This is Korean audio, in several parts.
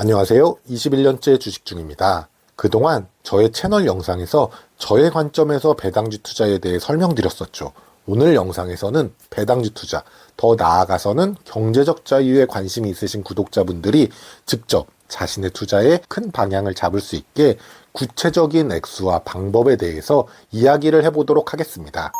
안녕하세요. 21년째 주식 중입니다. 그동안 저의 채널 영상에서 저의 관점에서 배당주 투자에 대해 설명드렸었죠. 오늘 영상에서는 배당주 투자, 더 나아가서는 경제적 자유에 관심이 있으신 구독자분들이 직접 자신의 투자에 큰 방향을 잡을 수 있게 구체적인 액수와 방법에 대해서 이야기를 해보도록 하겠습니다.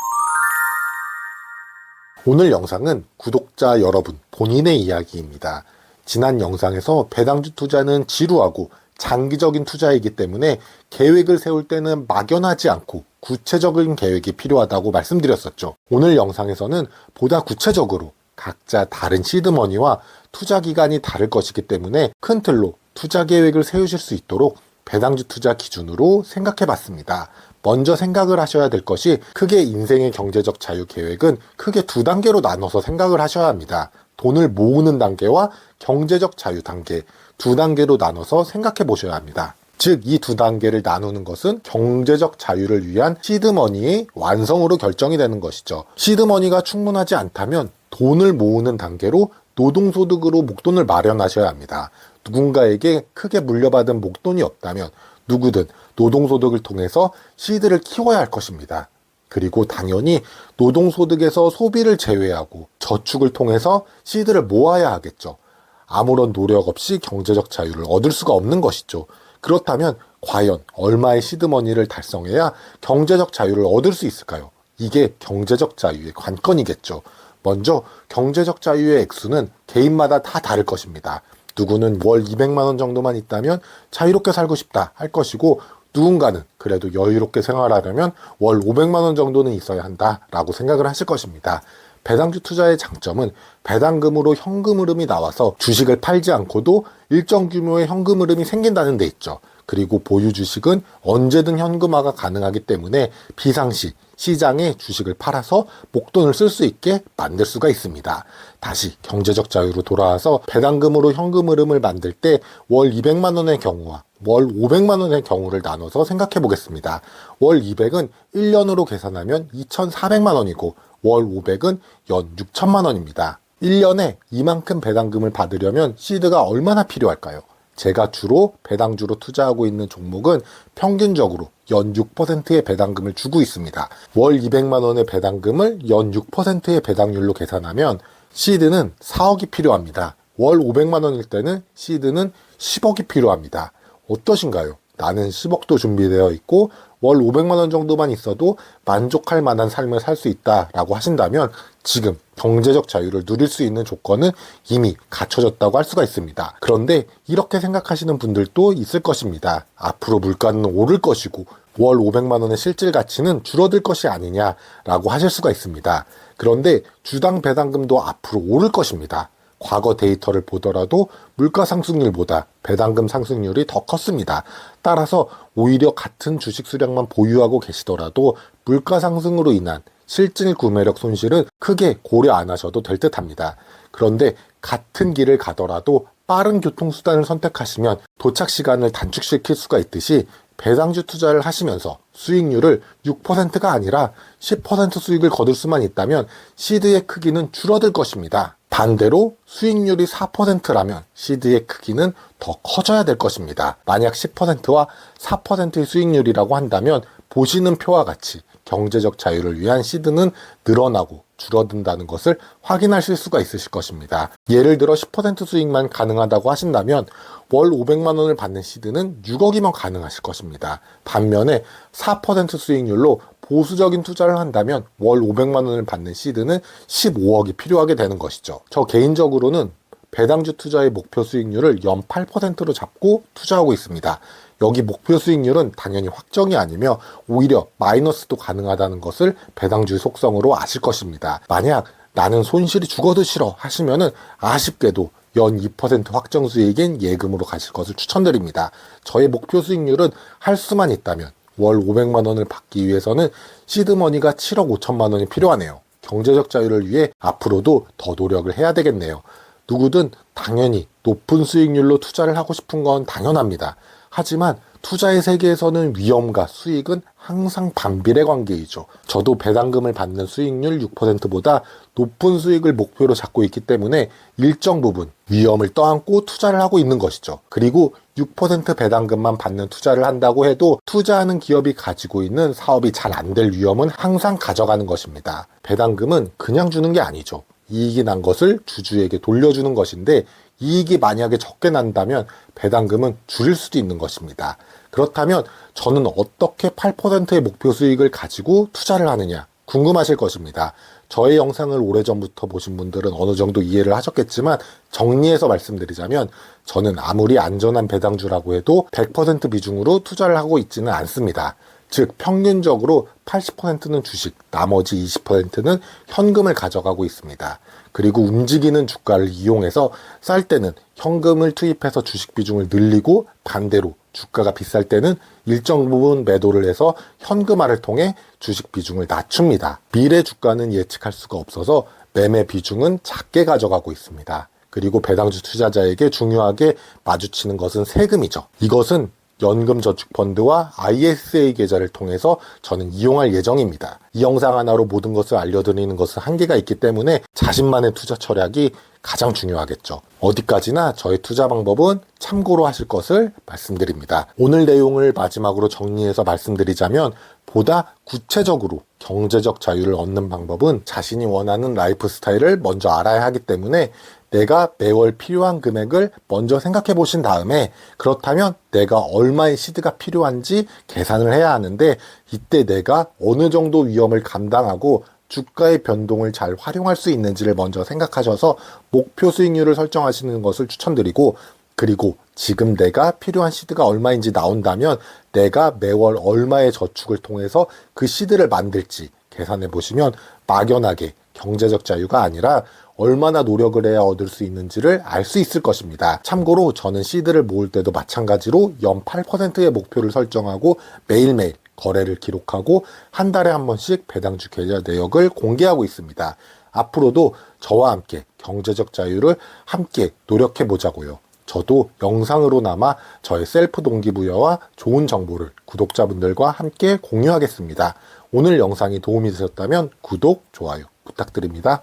오늘 영상은 구독자 여러분 본인의 이야기입니다. 지난 영상에서 배당주 투자는 지루하고 장기적인 투자이기 때문에 계획을 세울 때는 막연하지 않고 구체적인 계획이 필요하다고 말씀드렸었죠. 오늘 영상에서는 보다 구체적으로 각자 다른 시드머니와 투자 기간이 다를 것이기 때문에 큰 틀로 투자 계획을 세우실 수 있도록 배당주 투자 기준으로 생각해 봤습니다. 먼저 생각을 하셔야 될 것이 크게 인생의 경제적 자유 계획은 크게 두 단계로 나눠서 생각을 하셔야 합니다. 돈을 모으는 단계와 경제적 자유 단계 두 단계로 나눠서 생각해 보셔야 합니다. 즉, 이 두 단계를 나누는 것은 경제적 자유를 위한 시드머니의 완성으로 결정이 되는 것이죠. 시드머니가 충분하지 않다면 돈을 모으는 단계로 노동소득으로 목돈을 마련하셔야 합니다. 누군가에게 크게 물려받은 목돈이 없다면 누구든 노동소득을 통해서 시드를 키워야 할 것입니다. 그리고 당연히 노동소득에서 소비를 제외하고 저축을 통해서 시드를 모아야 하겠죠. 아무런 노력 없이 경제적 자유를 얻을 수가 없는 것이죠. 그렇다면 과연 얼마의 시드머니를 달성해야 경제적 자유를 얻을 수 있을까요? 이게 경제적 자유의 관건이겠죠. 먼저 경제적 자유의 액수는 개인마다 다 다를 것입니다. 누구는 월 200만 원 정도만 있다면 자유롭게 살고 싶다 할 것이고, 누군가는 그래도 여유롭게 생활하려면 월 500만 원 정도는 있어야 한다라고 생각을 하실 것입니다. 배당주 투자의 장점은 배당금으로 현금 흐름이 나와서 주식을 팔지 않고도 일정 규모의 현금 흐름이 생긴다는 데 있죠. 그리고 보유 주식은 언제든 현금화가 가능하기 때문에 비상시 시장에 주식을 팔아서 목돈을 쓸 수 있게 만들 수가 있습니다. 다시 경제적 자유로 돌아와서 배당금으로 현금 흐름을 만들 때 월 200만 원의 경우와 월 500만 원의 경우를 나눠서 생각해 보겠습니다. 월 200은 1년으로 계산하면 2,400만 원이고 월 500은 연 6천만 원입니다. 1년에 이만큼 배당금을 받으려면 시드가 얼마나 필요할까요? 제가 주로 배당주로 투자하고 있는 종목은 평균적으로 연 6%의 배당금을 주고 있습니다. 월 200만 원의 배당금을 연 6%의 배당률로 계산하면 시드는 4억이 필요합니다. 월 500만 원일 때는 시드는 10억이 필요합니다. 어떠신가요? 나는 10억도 준비되어 있고 월 500만 원 정도만 있어도 만족할 만한 삶을 살 수 있다라고 하신다면 지금 경제적 자유를 누릴 수 있는 조건은 이미 갖춰졌다고 할 수가 있습니다. 그런데 이렇게 생각하시는 분들도 있을 것입니다. 앞으로 물가는 오를 것이고 월 500만 원의 실질 가치는 줄어들 것이 아니냐라고 하실 수가 있습니다. 그런데 주당 배당금도 앞으로 오를 것입니다. 과거 데이터를 보더라도 물가 상승률보다 배당금 상승률이 더 컸습니다. 따라서 오히려 같은 주식 수량만 보유하고 계시더라도 물가 상승으로 인한 실질 구매력 손실은 크게 고려 안 하셔도 될 듯합니다. 그런데 같은 길을 가더라도 빠른 교통수단을 선택하시면 도착 시간을 단축시킬 수가 있듯이 배당주 투자를 하시면서 수익률을 6%가 아니라 10% 수익을 거둘 수만 있다면 시드의 크기는 줄어들 것입니다. 반대로 수익률이 4%라면 시드의 크기는 더 커져야 될 것입니다. 만약 10%와 4%의 수익률이라고 한다면 보시는 표와 같이 경제적 자유를 위한 시드는 늘어나고 줄어든다는 것을 확인하실 수가 있으실 것입니다. 예를 들어 10% 수익만 가능하다고 하신다면 월 500만 원을 받는 시드는 6억이면 가능하실 것입니다. 반면에 4% 수익률로 보수적인 투자를 한다면 월 500만 원을 받는 시드는 15억이 필요하게 되는 것이죠. 저 개인적으로는 배당주 투자의 목표 수익률을 연 8%로 잡고 투자하고 있습니다. 여기 목표 수익률은 당연히 확정이 아니며 오히려 마이너스도 가능하다는 것을 배당주의 속성으로 아실 것입니다. 만약 나는 손실이 죽어도 싫어 하시면은 아쉽게도 연 2% 확정 수익인 예금으로 가실 것을 추천드립니다. 저의 목표 수익률은 할 수만 있다면 월 500만 원을 받기 위해서는 시드머니가 7억 5천만 원이 필요하네요. 경제적 자유를 위해 앞으로도 더 노력을 해야 되겠네요. 누구든 당연히 높은 수익률로 투자를 하고 싶은 건 당연합니다. 하지만 투자의 세계에서는 위험과 수익은 항상 반비례 관계이죠. 저도 배당금을 받는 수익률 6%보다 높은 수익을 목표로 잡고 있기 때문에 일정 부분 위험을 떠안고 투자를 하고 있는 것이죠. 그리고 6% 배당금만 받는 투자를 한다고 해도 투자하는 기업이 가지고 있는 사업이 잘 안 될 위험은 항상 가져가는 것입니다. 배당금은 그냥 주는 게 아니죠. 이익이 난 것을 주주에게 돌려주는 것인데 이익이 만약에 적게 난다면 배당금은 줄일 수도 있는 것입니다. 그렇다면 저는 어떻게 8%의 목표 수익을 가지고 투자를 하느냐 궁금하실 것입니다. 저의 영상을 오래전부터 보신 분들은 어느 정도 이해를 하셨겠지만 정리해서 말씀드리자면 저는 아무리 안전한 배당주라고 해도 100% 비중으로 투자를 하고 있지는 않습니다. 즉 평균적으로 80%는 주식, 나머지 20%는 현금을 가져가고 있습니다. 그리고 움직이는 주가를 이용해서 쌀 때는 현금을 투입해서 주식 비중을 늘리고 반대로 주가가 비쌀 때는 일정 부분 매도를 해서 현금화를 통해 주식 비중을 낮춥니다. 미래 주가는 예측할 수가 없어서 매매 비중은 작게 가져가고 있습니다. 그리고 배당주 투자자에게 중요하게 마주치는 것은 세금이죠. 이것은 연금저축펀드와 ISA 계좌를 통해서 저는 이용할 예정입니다. 이 영상 하나로 모든 것을 알려드리는 것은 한계가 있기 때문에 자신만의 투자 철학이 가장 중요하겠죠. 어디까지나 저의 투자 방법은 참고로 하실 것을 말씀드립니다. 오늘 내용을 마지막으로 정리해서 말씀드리자면 보다 구체적으로 경제적 자유를 얻는 방법은 자신이 원하는 라이프 스타일을 먼저 알아야 하기 때문에 내가 매월 필요한 금액을 먼저 생각해 보신 다음에 그렇다면 내가 얼마의 시드가 필요한지 계산을 해야 하는데 이때 내가 어느 정도 위험을 감당하고 주가의 변동을 잘 활용할 수 있는지를 먼저 생각하셔서 목표 수익률을 설정하시는 것을 추천드리고 그리고 지금 내가 필요한 시드가 얼마인지 나온다면 내가 매월 얼마의 저축을 통해서 그 시드를 만들지 계산해 보시면 막연하게 경제적 자유가 아니라 얼마나 노력을 해야 얻을 수 있는지를 알 수 있을 것입니다. 참고로 저는 시드를 모을 때도 마찬가지로 연 8%의 목표를 설정하고 매일매일 거래를 기록하고 한 달에 한 번씩 배당주 계좌 내역을 공개하고 있습니다. 앞으로도 저와 함께 경제적 자유를 함께 노력해 보자고요. 저도 영상으로나마 저의 셀프 동기부여와 좋은 정보를 구독자분들과 함께 공유하겠습니다. 오늘 영상이 도움이 되셨다면 구독, 좋아요 부탁드립니다.